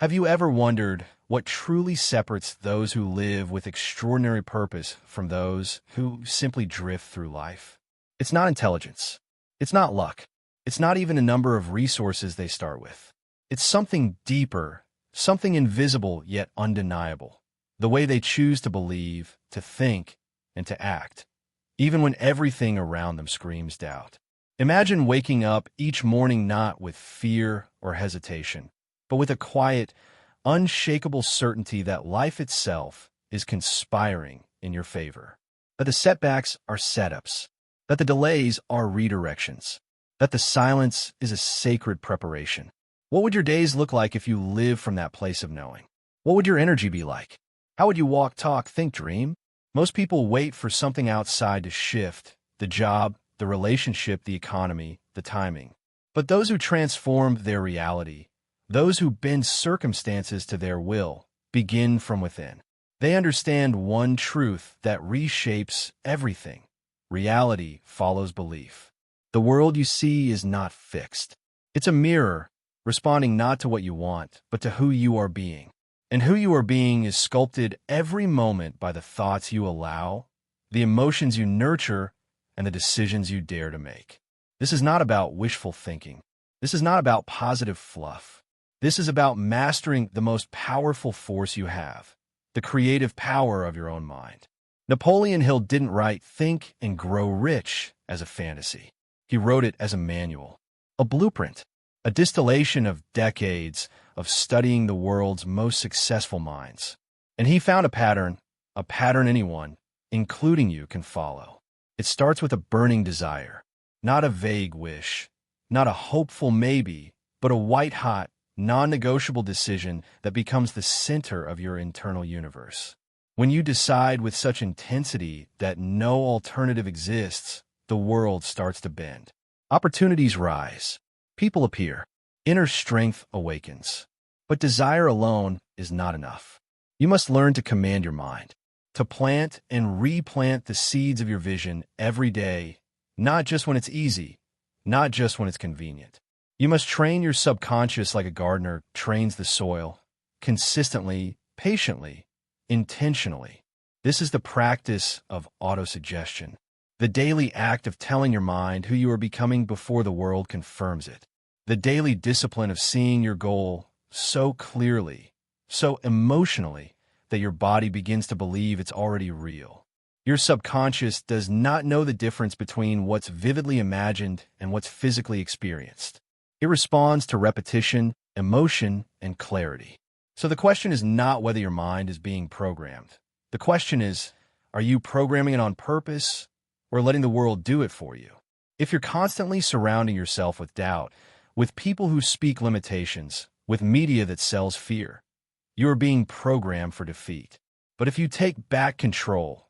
Have you ever wondered what truly separates those who live with extraordinary purpose from those who simply drift through life? It's not intelligence. It's not luck. It's not even a number of resources they start with. It's something deeper, something invisible yet undeniable. The way they choose to believe, to think, and to act, even when everything around them screams doubt. Imagine waking up each morning not with fear or hesitation, but with a quiet, unshakable certainty that life itself is conspiring in your favor. That the setbacks are setups, that the delays are redirections, that the silence is a sacred preparation. What would your days look like if you lived from that place of knowing? What would your energy be like? How would you walk, talk, think, dream? Most people wait for something outside to shift: the job, the relationship, the economy, the timing. But those who transform their reality, those who bend circumstances to their will, begin from within. They understand one truth that reshapes everything. Reality follows belief. The world you see is not fixed. It's a mirror, responding not to what you want, but to who you are being. And who you are being is sculpted every moment by the thoughts you allow, the emotions you nurture, and the decisions you dare to make. This is not about wishful thinking. This is not about positive fluff. This is about mastering the most powerful force you have, the creative power of your own mind. Napoleon Hill didn't write "Think and Grow Rich" as a fantasy. He wrote it as a manual, a blueprint, a distillation of decades of studying the world's most successful minds. And he found a pattern anyone, including you, can follow. It starts with a burning desire, not a vague wish, not a hopeful maybe, but a white-hot, non-negotiable decision that becomes the center of your internal universe. When you decide with such intensity that no alternative exists, the world starts to bend. Opportunities rise. People appear. Inner strength awakens. But desire alone is not enough. You must learn to command your mind, to plant and replant the seeds of your vision every day, not just when it's easy, not just when it's convenient. You must train your subconscious like a gardener trains the soil, consistently, patiently, intentionally. This is the practice of autosuggestion, the daily act of telling your mind who you are becoming before the world confirms it, the daily discipline of seeing your goal so clearly, so emotionally, that your body begins to believe it's already real. Your subconscious does not know the difference between what's vividly imagined and what's physically experienced. It responds to repetition, emotion, and clarity. So the question is not whether your mind is being programmed. The question is, are you programming it on purpose or letting the world do it for you? If you're constantly surrounding yourself with doubt, with people who speak limitations, with media that sells fear, you are being programmed for defeat. But if you take back control,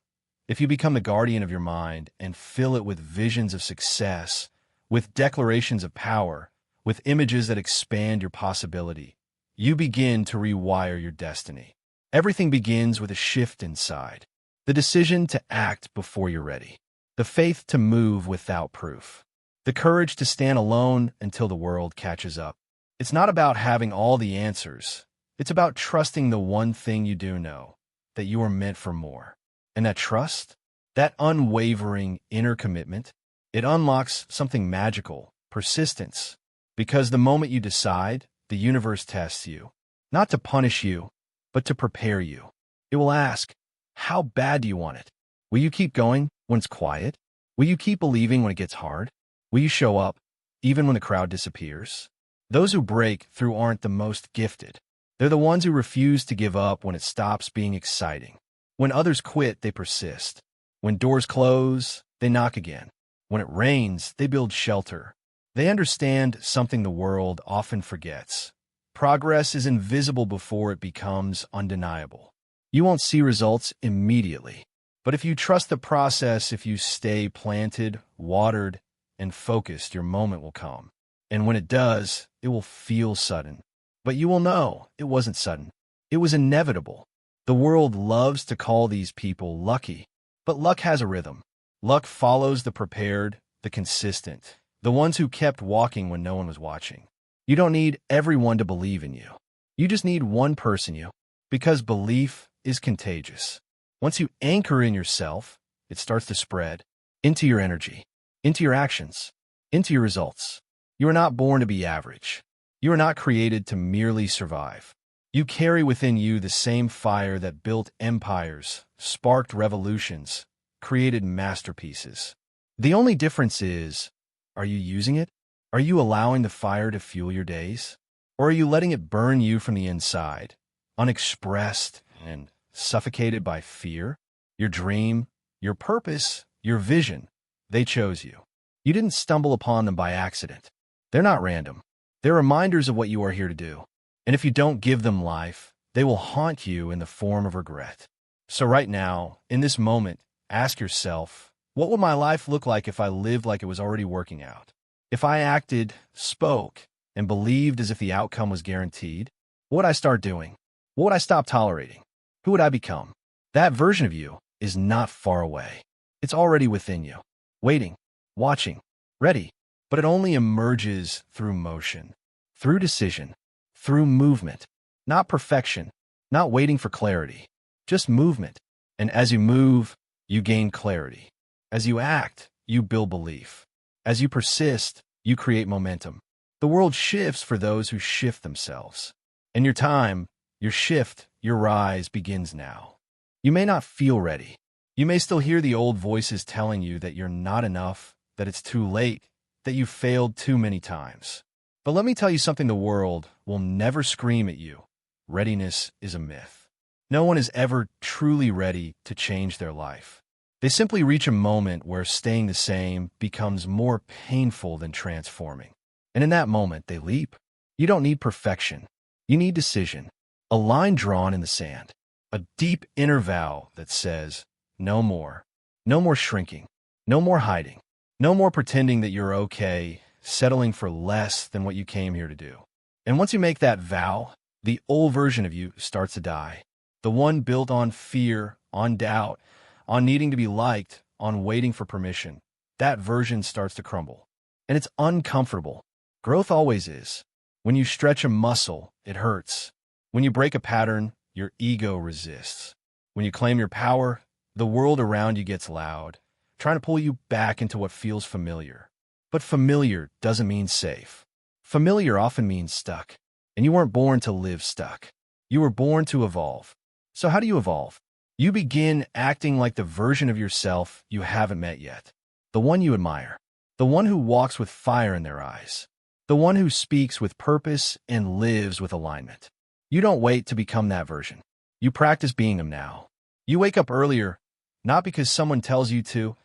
if you become the guardian of your mind and fill it with visions of success, with declarations of power, with images that expand your possibility, you begin to rewire your destiny. Everything begins with a shift inside, the decision to act before you're ready, the faith to move without proof, the courage to stand alone until the world catches up. It's not about having all the answers. It's about trusting the one thing you do know, that you are meant for more. And that trust, that unwavering inner commitment, it unlocks something magical, persistence. Because the moment you decide, the universe tests you, not to punish you, but to prepare you. It will ask, how bad do you want it? Will you keep going when it's quiet? Will you keep believing when it gets hard? Will you show up, even when the crowd disappears? Those who break through aren't the most gifted. They're the ones who refuse to give up when it stops being exciting. When others quit, they persist. When doors close, they knock again. When it rains, they build shelter. They understand something the world often forgets. Progress is invisible before it becomes undeniable. You won't see results immediately. But if you trust the process, if you stay planted, watered, and focused, your moment will come. And when it does, it will feel sudden. But you will know it wasn't sudden. It was inevitable. The world loves to call these people lucky. But luck has a rhythm. Luck follows the prepared, the consistent, the ones who kept walking when no one was watching. You don't need everyone to believe in you. You just need one person, because belief is contagious. Once you anchor in yourself, it starts to spread into your energy, into your actions, into your results. You are not born to be average. You are not created to merely survive. You carry within you the same fire that built empires, sparked revolutions, created masterpieces. The only difference is, are you using it? Are you allowing the fire to fuel your days? Or are you letting it burn you from the inside, unexpressed and suffocated by fear? Your dream, your purpose, your vision, they chose you. You didn't stumble upon them by accident. They're not random. They're reminders of what you are here to do. And if you don't give them life, they will haunt you in the form of regret. So right now, in this moment, ask yourself, what would my life look like if I lived like it was already working out? If I acted, spoke, and believed as if the outcome was guaranteed, what would I start doing? What would I stop tolerating? Who would I become? That version of you is not far away. It's already within you, waiting, watching, ready. But it only emerges through motion, through decision, through movement, not perfection, not waiting for clarity, just movement. And as you move, you gain clarity. As you act, you build belief. As you persist, you create momentum. The world shifts for those who shift themselves. And your time, your shift, your rise begins now. You may not feel ready. You may still hear the old voices telling you that you're not enough, that it's too late, that you failed too many times. But let me tell you something the world will never scream at you. Readiness is a myth. No one is ever truly ready to change their life. They simply reach a moment where staying the same becomes more painful than transforming. And in that moment, they leap. You don't need perfection. You need decision. A line drawn in the sand. A deep inner vow that says, no more. No more shrinking. No more hiding. No more pretending that you're okay, settling for less than what you came here to do. And once you make that vow, the old version of you starts to die. The one built on fear, on doubt, on needing to be liked, on waiting for permission. That version starts to crumble. And it's uncomfortable. Growth always is. When you stretch a muscle, it hurts. When you break a pattern, your ego resists. When you claim your power, the world around you gets loud, trying to pull you back into what feels familiar. But familiar doesn't mean safe. Familiar often means stuck. And you weren't born to live stuck. You were born to evolve. So how do you evolve? You begin acting like the version of yourself you haven't met yet. The one you admire. The one who walks with fire in their eyes. The one who speaks with purpose and lives with alignment. You don't wait to become that version. You practice being them now. You wake up earlier, not because someone tells you to,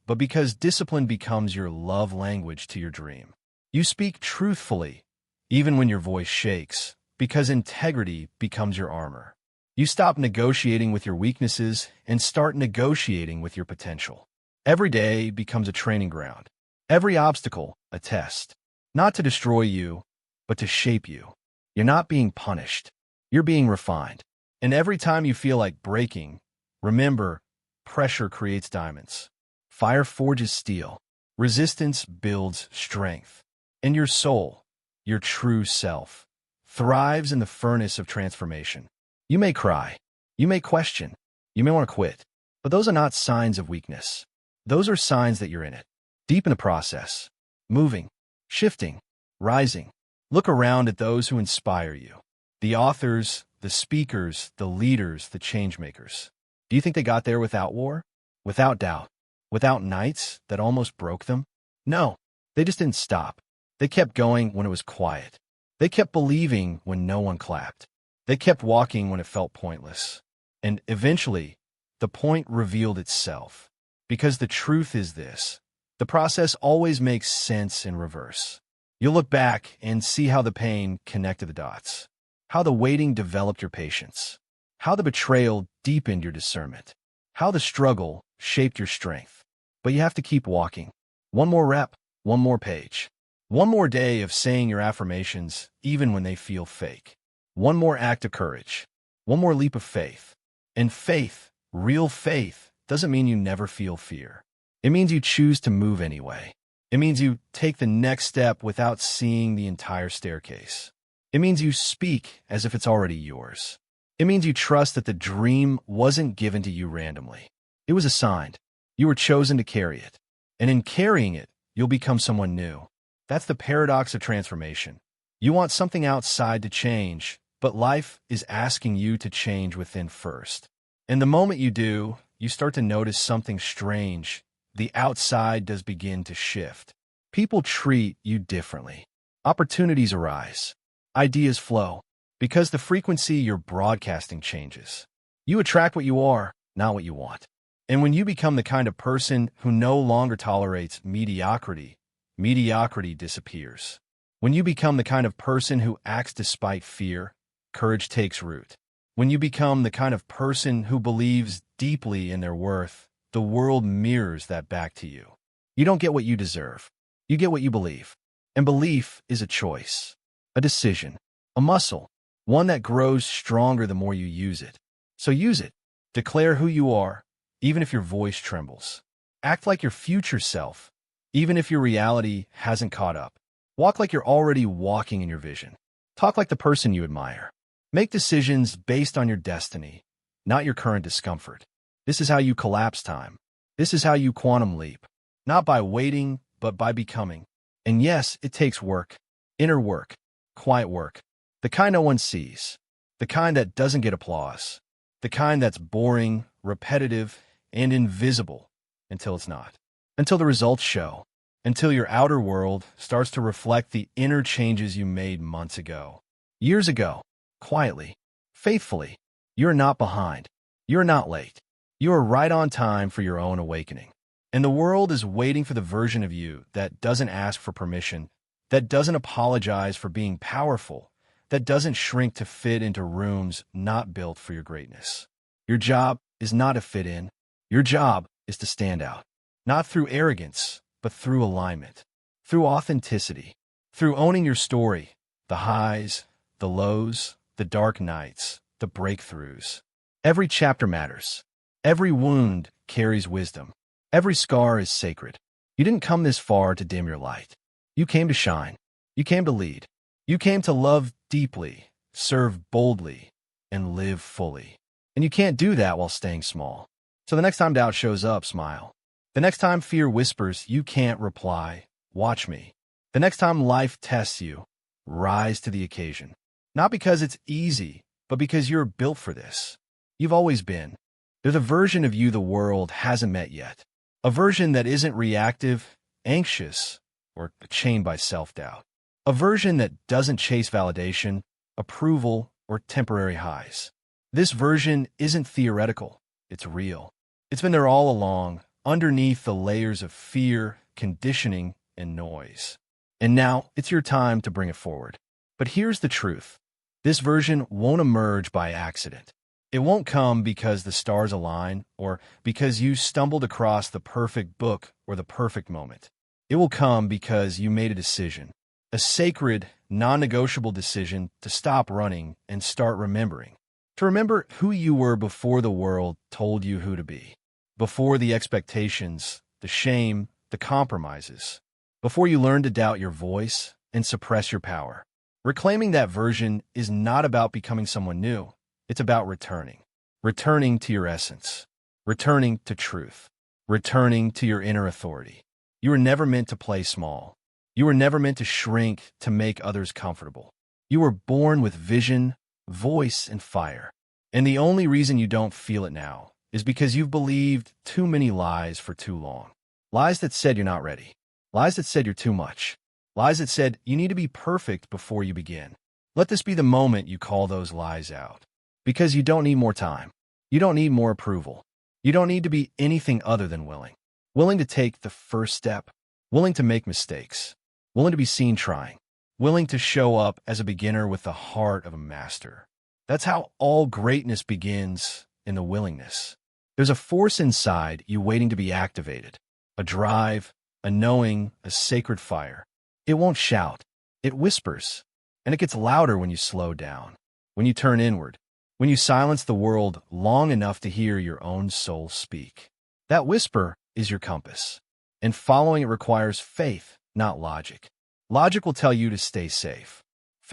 but because discipline becomes your love language to your dream. You speak truthfully, even when your voice shakes, because integrity becomes your armor. You stop negotiating with your weaknesses and start negotiating with your potential. Every day becomes a training ground. Every obstacle, a test. Not to destroy you, but to shape you. You're not being punished. You're being refined. And every time you feel like breaking, remember, pressure creates diamonds. Fire forges steel. Resistance builds strength. And your soul, your true self, thrives in the furnace of transformation. You may cry. You may question. You may want to quit. But those are not signs of weakness. Those are signs that you're in it. Deep in the process. Moving. Shifting. Rising. Look around at those who inspire you. The authors, the speakers, the leaders, the changemakers. Do you think they got there without war? Without doubt? Without nights that almost broke them? No. They just didn't stop. They kept going when it was quiet. They kept believing when no one clapped. They kept walking when it felt pointless. And eventually, the point revealed itself. Because the truth is this. The process always makes sense in reverse. You'll look back and see how the pain connected the dots. How the waiting developed your patience. How the betrayal deepened your discernment. How the struggle shaped your strength. But you have to keep walking. One more rep, one more page. One more day of saying your affirmations, even when they feel fake. One more act of courage. One more leap of faith. And faith, real faith, doesn't mean you never feel fear. It means you choose to move anyway. It means you take the next step without seeing the entire staircase. It means you speak as if it's already yours. It means you trust that the dream wasn't given to you randomly. It was assigned. You were chosen to carry it. And in carrying it, you'll become someone new. That's the paradox of transformation. You want something outside to change, but life is asking you to change within first. And the moment you do, you start to notice something strange. The outside does begin to shift. People treat you differently. Opportunities arise. Ideas flow. Because the frequency you're broadcasting changes. You attract what you are, not what you want. And when you become the kind of person who no longer tolerates mediocrity, mediocrity disappears. When you become the kind of person who acts despite fear, courage takes root. When you become the kind of person who believes deeply in their worth, the world mirrors that back to you. You don't get what you deserve. You get what you believe. And belief is a choice, a decision, a muscle, one that grows stronger the more you use it. So use it. Declare who you are, even if your voice trembles. Act like your future self, even if your reality hasn't caught up. Walk like you're already walking in your vision. Talk like the person you admire. Make decisions based on your destiny, not your current discomfort. This is how you collapse time. This is how you quantum leap. Not by waiting, but by becoming. And yes, it takes work. Inner work. Quiet work. The kind no one sees. The kind that doesn't get applause. The kind that's boring, repetitive, and invisible until it's not. Until the results show. Until your outer world starts to reflect the inner changes you made months ago. Years ago. Quietly. Faithfully. You're not behind. You're not late. You are right on time for your own awakening. And the world is waiting for the version of you that doesn't ask for permission, that doesn't apologize for being powerful, that doesn't shrink to fit into rooms not built for your greatness. Your job is not to fit in. Your job is to stand out. Not through arrogance, but through alignment. Through authenticity. Through owning your story. The highs, the lows, the dark nights, the breakthroughs. Every chapter matters. Every wound carries wisdom. Every scar is sacred. You didn't come this far to dim your light. You came to shine. You came to lead. You came to love deeply, serve boldly, and live fully. And you can't do that while staying small. So the next time doubt shows up, smile. The next time fear whispers, you can't reply, watch me. The next time life tests you, rise to the occasion. Not because it's easy, but because you're built for this. You've always been. There's a version of you the world hasn't met yet. A version that isn't reactive, anxious, or chained by self-doubt. A version that doesn't chase validation, approval, or temporary highs. This version isn't theoretical. It's real. It's been there all along, underneath the layers of fear, conditioning, and noise. And now it's your time to bring it forward. But here's the truth. This version won't emerge by accident. It won't come because the stars align or because you stumbled across the perfect book or the perfect moment. It will come because you made a decision, a sacred, non-negotiable decision to stop running and start remembering. To remember who you were before the world told you who to be, before the expectations, the shame, the compromises, before you learned to doubt your voice and suppress your power. Reclaiming that version is not about becoming someone new. It's about returning. Returning to your essence. Returning to truth. Returning to your inner authority. You were never meant to play small. You were never meant to shrink to make others comfortable. You were born with vision, voice, and fire. And the only reason you don't feel it now is because you've believed too many lies for too long. Lies that said you're not ready. Lies that said you're too much. Lies that said you need to be perfect before you begin. Let this be the moment you call those lies out. Because you don't need more time. You don't need more approval. You don't need to be anything other than willing. Willing to take the first step. Willing to make mistakes. Willing to be seen trying. Willing to show up as a beginner with the heart of a master. That's how all greatness begins, in the willingness. There's a force inside you waiting to be activated. A drive, a knowing, a sacred fire. It won't shout. It whispers. And it gets louder when you slow down. When you turn inward. When you silence the world long enough to hear your own soul speak. That whisper is your compass. And following it requires faith, not logic. Logic will tell you to stay safe.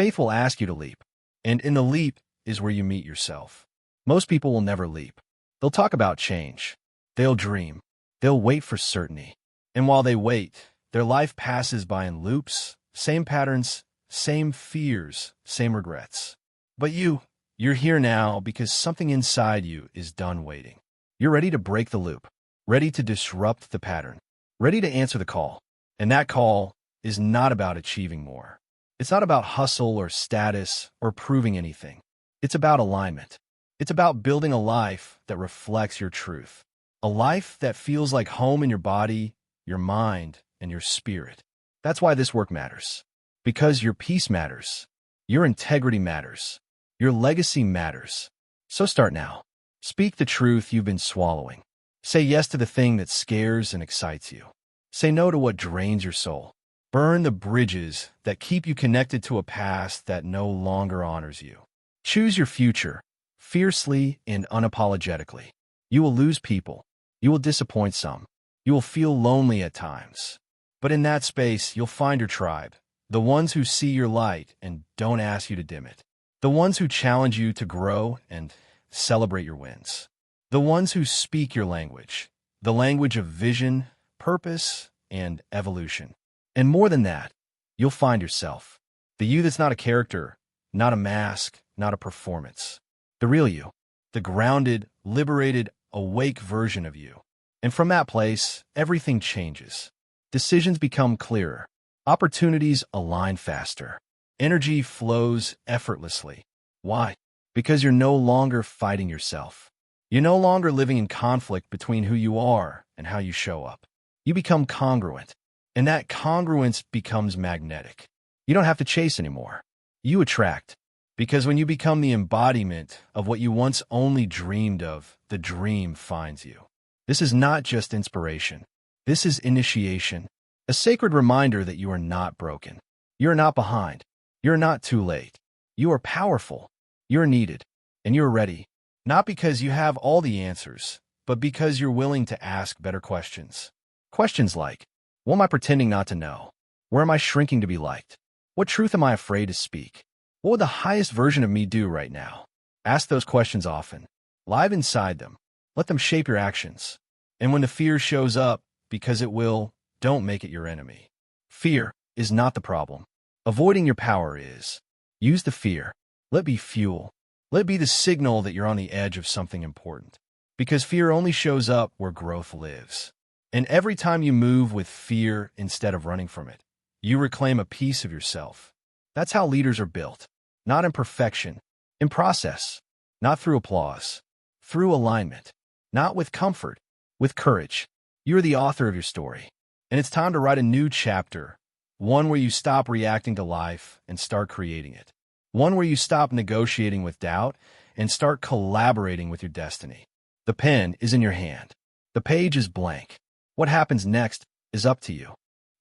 Faith will ask you to leap, and in the leap is where you meet yourself. Most people will never leap. They'll talk about change. They'll dream. They'll wait for certainty. And while they wait, their life passes by in loops, same patterns, same fears, same regrets. But you're here now because something inside you is done waiting. You're ready to break the loop, ready to disrupt the pattern, ready to answer the call. And that call is not about achieving more. It's not about hustle or status or proving anything. It's about alignment. It's about building a life that reflects your truth. A life that feels like home in your body, your mind, and your spirit. That's why this work matters. Because your peace matters. Your integrity matters. Your legacy matters. So start now. Speak the truth you've been swallowing. Say yes to the thing that scares and excites you. Say no to what drains your soul. Burn the bridges that keep you connected to a past that no longer honors you. Choose your future, fiercely and unapologetically. You will lose people. You will disappoint some. You will feel lonely at times. But in that space, you'll find your tribe, the ones who see your light and don't ask you to dim it. The ones who challenge you to grow and celebrate your wins. The ones who speak your language, the language of vision, purpose, and evolution. And more than that, you'll find yourself. The you that's not a character, not a mask, not a performance. The real you. The grounded, liberated, awake version of you. And from that place, everything changes. Decisions become clearer. Opportunities align faster. Energy flows effortlessly. Why? Because you're no longer fighting yourself. You're no longer living in conflict between who you are and how you show up. You become congruent. And that congruence becomes magnetic. You don't have to chase anymore. You attract. Because when you become the embodiment of what you once only dreamed of, the dream finds you. This is not just inspiration. This is initiation. A sacred reminder that you are not broken. You're not behind. You're not too late. You are powerful. You're needed. And you're ready. Not because you have all the answers, but because you're willing to ask better questions. Questions like, what am I pretending not to know? Where am I shrinking to be liked? What truth am I afraid to speak? What would the highest version of me do right now? Ask those questions often. Live inside them. Let them shape your actions. And when the fear shows up, because it will, don't make it your enemy. Fear is not the problem. Avoiding your power is. Use the fear. Let it be fuel. Let it be the signal that you're on the edge of something important. Because fear only shows up where growth lives. And every time you move with fear instead of running from it, you reclaim a piece of yourself. That's how leaders are built. Not in perfection, in process. Not through applause. Through alignment. Not with comfort, with courage. You're the author of your story. And it's time to write a new chapter. One where you stop reacting to life and start creating it. One where you stop negotiating with doubt and start collaborating with your destiny. The pen is in your hand. The page is blank. What happens next is up to you.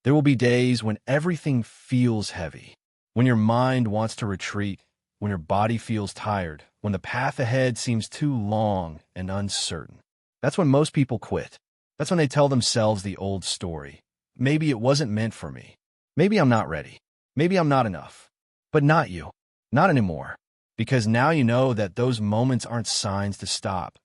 There will be days when everything feels heavy, when your mind wants to retreat, when your body feels tired, when the path ahead seems too long and uncertain. That's when most people quit. That's when they tell themselves the old story. Maybe it wasn't meant for me. Maybe I'm not ready. Maybe I'm not enough. But not you. Not anymore. Because now you know that those moments aren't signs to stop.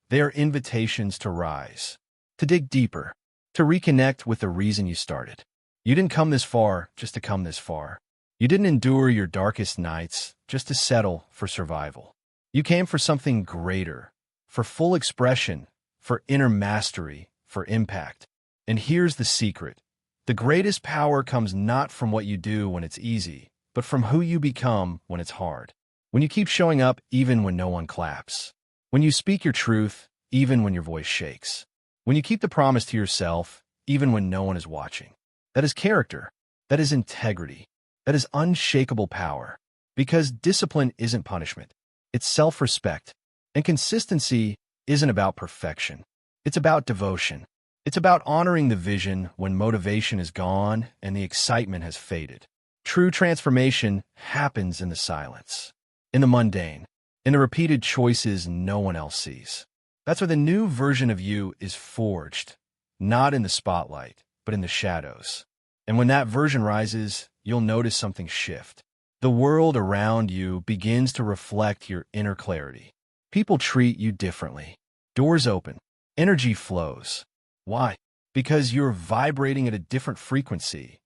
They are invitations to rise, to dig deeper, to reconnect with the reason you started. You didn't come this far just to come this far. You didn't endure your darkest nights just to settle for survival. You came for something greater, for full expression, for inner mastery, for impact. And here's the secret. The greatest power comes not from what you do when it's easy, but from who you become when it's hard. When you keep showing up even when no one claps. When you speak your truth, even when your voice shakes. When you keep the promise to yourself, even when no one is watching. That is character. That is integrity. That is unshakable power. Because discipline isn't punishment. It's self-respect. And consistency isn't about perfection. It's about devotion. It's about honoring the vision when motivation is gone and the excitement has faded. True transformation happens in the silence, in the mundane, in the repeated choices no one else sees. That's where the new version of you is forged, not in the spotlight, but in the shadows. And when that version rises, you'll notice something shift. The world around you begins to reflect your inner clarity. People treat you differently. Doors open. Energy flows. Why? Because you're vibrating at a different frequency.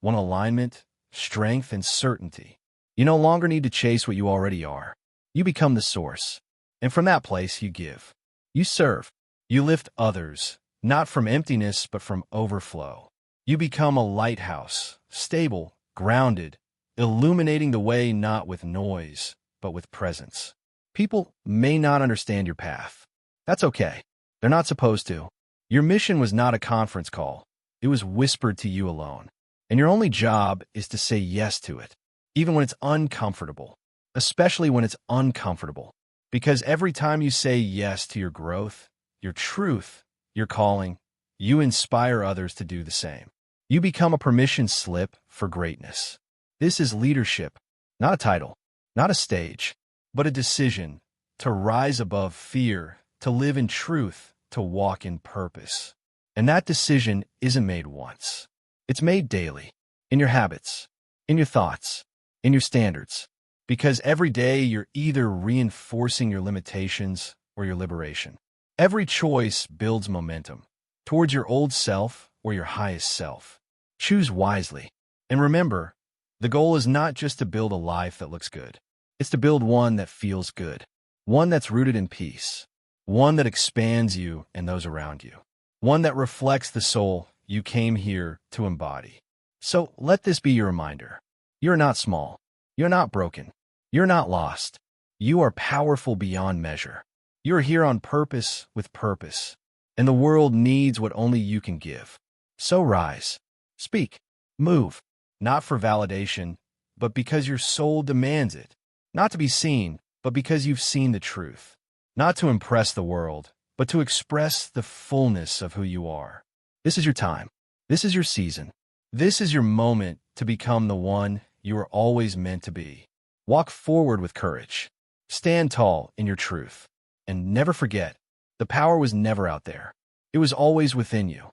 One alignment, strength, and certainty. You no longer need to chase what you already are. You become the source. And from that place, you give. You serve. You lift others, not from emptiness, but from overflow. You become a lighthouse, stable, grounded, illuminating the way not with noise, but with presence. People may not understand your path. That's okay. They're not supposed to. Your mission was not a conference call. It was whispered to you alone. And your only job is to say yes to it, even when it's uncomfortable, especially when it's uncomfortable. Because every time you say yes to your growth, your truth, your calling, you inspire others to do the same. You become a permission slip for greatness. This is leadership, not a title, not a stage, but a decision to rise above fear, to live in truth, to walk in purpose. And that decision isn't made once. It's made daily, in your habits, in your thoughts, in your standards. Because every day you're either reinforcing your limitations or your liberation. Every choice builds momentum towards your old self or your highest self. Choose wisely. And remember, the goal is not just to build a life that looks good. It's to build one that feels good, one that's rooted in peace, one that expands you and those around you, one that reflects the soul you came here to embody. So let this be your reminder. You're not small. You're not broken. You're not lost. You are powerful beyond measure. You're here on purpose with purpose, and the world needs what only you can give. So rise, speak, move, not for validation, but because your soul demands it. Not to be seen, but because you've seen the truth. Not to impress the world, but to express the fullness of who you are. This is your time. This is your season. This is your moment to become the one you were always meant to be. Walk forward with courage. Stand tall in your truth. And never forget, the power was never out there. It was always within you.